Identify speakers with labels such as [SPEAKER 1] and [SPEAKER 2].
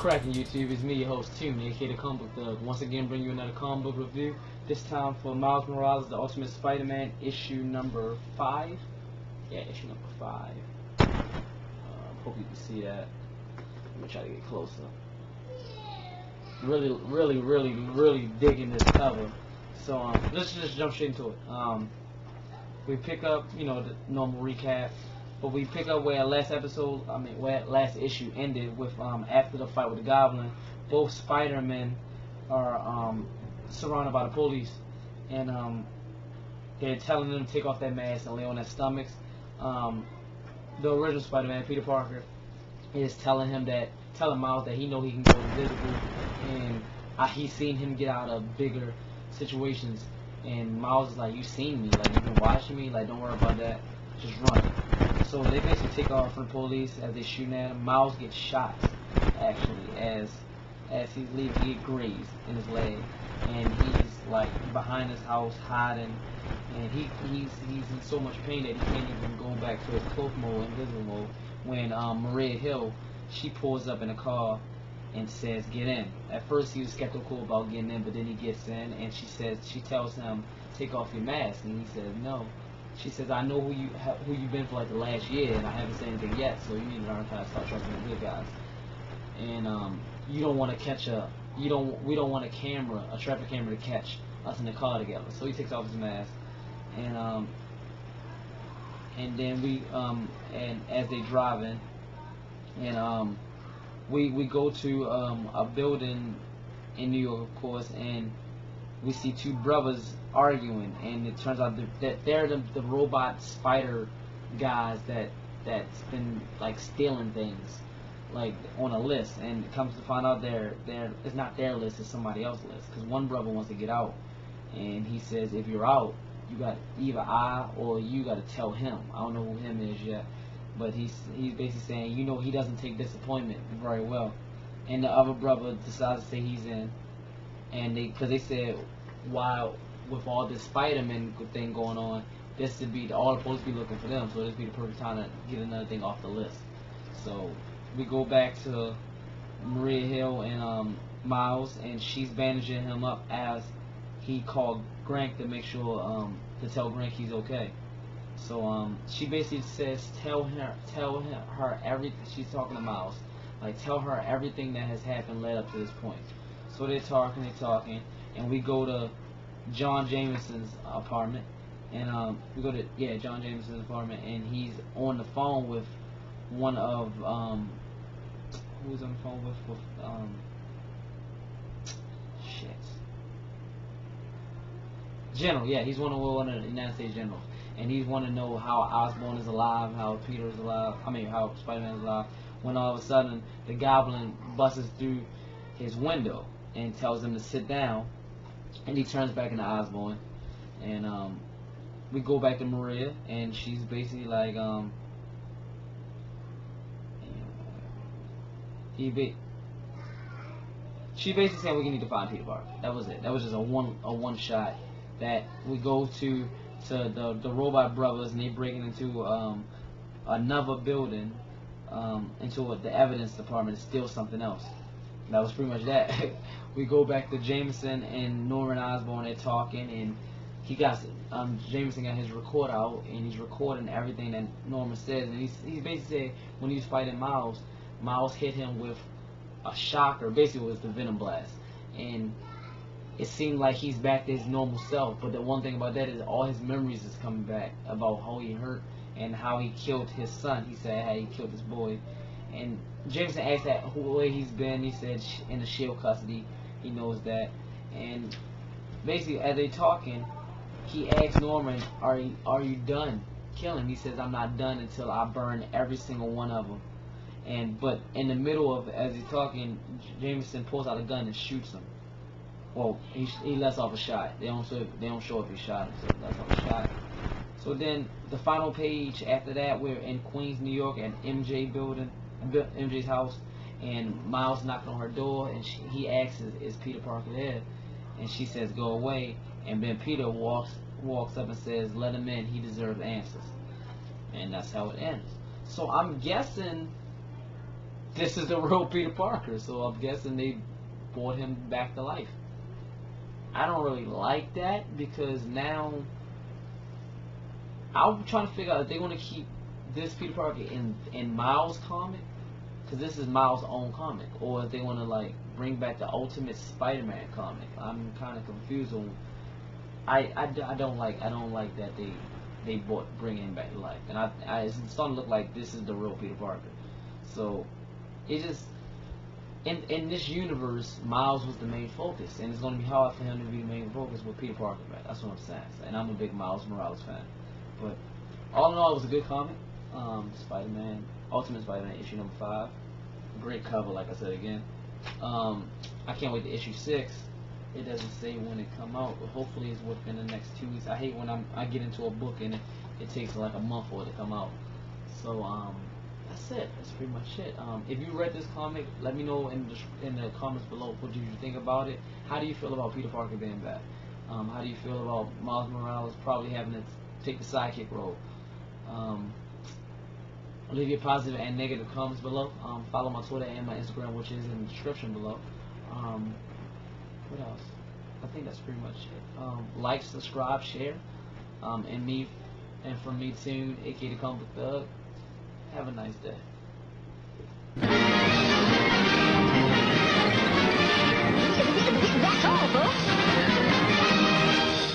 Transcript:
[SPEAKER 1] cracking, YouTube? It's me, your host, Toon, aka the Comic Book Thug. Once again, bring you another comic book review. This time for Miles Morales, The Ultimate Spider-Man, issue number 5. Yeah, issue number 5. Hope you can see that. Let me try to get closer. Really digging this cover. So, let's just jump straight into it. We pick up, the normal recap. But we pick up where last issue ended with after the fight with the Goblin, both Spider-Men are surrounded by the police, and they're telling them to take off their masks and lay on their stomachs. The original Spider-Man, Peter Parker, is telling Miles that he know he can go invisible, and he's seen him get out of bigger situations. And Miles is like, "You seen me? Like, you've been watching me? Like, don't worry about that. Just run." So they basically take off from the police as they shooting at him. Miles gets shot, actually, as he's leaving. He gets grazed in his leg, and he's like behind his house hiding, and he's in so much pain that he can't even go back to his cloak mode, invisible mode. When Maria Hill, she pulls up in a car and says, "Get in." At first he was skeptical about getting in, but then he gets in, and she tells him, "Take off your mask," and he says, "No." She says, "I know who you've been for like the last year, and I haven't said anything yet. So you need to learn how to start trusting the good guys. And you don't want to catch we don't want a traffic camera to catch us in the car together." So he takes off his mask, and then and as they driving, and we go to a building in New York, of course, and we see two brothers arguing, and it turns out that they're the robot spider guys that's been like stealing things, like on a list. And it comes to find out it's not their list, it's somebody else's list. Because one brother wants to get out, and he says, "If you're out, you got either I or you got to tell him." I don't know who him is yet, but he's basically saying, he doesn't take disappointment very well. And the other brother decides to say he's in. And because they said, while with all this Spider-Man thing going on, this would be all the police be looking for them, so this would be the perfect time to get another thing off the list. So we go back to Maria Hill and Miles, and she's bandaging him up as he called Grank to make sure to tell Grank he's okay. So she basically says, tell her everything. She's talking to Miles, like, tell her everything that has happened led up to this point. So they're talking, and we go to John Jameson's apartment, and John Jameson's apartment, and he's on the phone with one of who's on the phone with General. Yeah, he's one of the United States generals, and he's want to know how Osborn is alive, how Peter is alive. How Spider-Man is alive. When all of a sudden the Goblin busts through his window and tells him to sit down, and he turns back into Osborn, and we go back to Maria, and she's basically like she basically saying we need to find Peter Parker. That was it. That was just a one shot. That we go to the Robot Brothers, and they breaking into another building, into the evidence department to steal something else. That was pretty much that. We go back to Jameson and Norman Osborn. They're talking, and Jameson got his recorder out, and he's recording everything that Norman says. And he basically said when he was fighting Miles hit him with a shocker. Basically, it was the Venom Blast, and it seemed like he's back to his normal self. But the one thing about that is all his memories is coming back about how he hurt and how he killed his son. He said how he killed his boy. And Jameson asked that where he's been. He said in the SHIELD custody. He knows that. And basically, as they talking, he asks Norman, "Are you done killing?" He says, "I'm not done until I burn every single one of them." But in the middle of as he's talking, Jameson pulls out a gun and shoots him. Well, he lets off a shot. They don't show if he shot him, so he lets off a shot. So then the final page after that, we're in Queens, New York, at MJ's house, and Miles knocking on her door, and he asks, "Is Peter Parker there?" And she says, "Go away." And then Peter walks up and says, "Let him in. He deserves answers." And that's how it ends. So I'm guessing this is the real Peter Parker. So I'm guessing they brought him back to life. I don't really like that because now I'm trying to figure out if they want to keep this Peter Parker in Miles' comic, because this is Miles' own comic, or if they want to like bring back the Ultimate Spider-Man comic. I'm kind of confused on. I don't like that they bring him back to life, and it's starting to look like this is the real Peter Parker. So it just in this universe, Miles was the main focus, and it's going to be hard for him to be the main focus with Peter Parker back. That's what I'm saying, and I'm a big Miles Morales fan. But all in all, it was a good comic. Spider-Man, Ultimate Spider-Man issue number 5. Great cover, like I said again. I can't wait to issue 6. It doesn't say when it come out, but hopefully it's within the next 2 weeks. I hate when I get into a book and it takes like a month for it to come out. So that's it. That's pretty much it. If you read this comic, let me know in the comments below. What did you think about it? How do you feel about Peter Parker being back? How do you feel about Miles Morales probably having to take the sidekick role? Leave your positive and negative comments below. Follow my Twitter and my Instagram, which is in the description below. What else? I think that's pretty much it. Like, subscribe, share, and from me too, aka the Comic Book Thug. Have a nice day.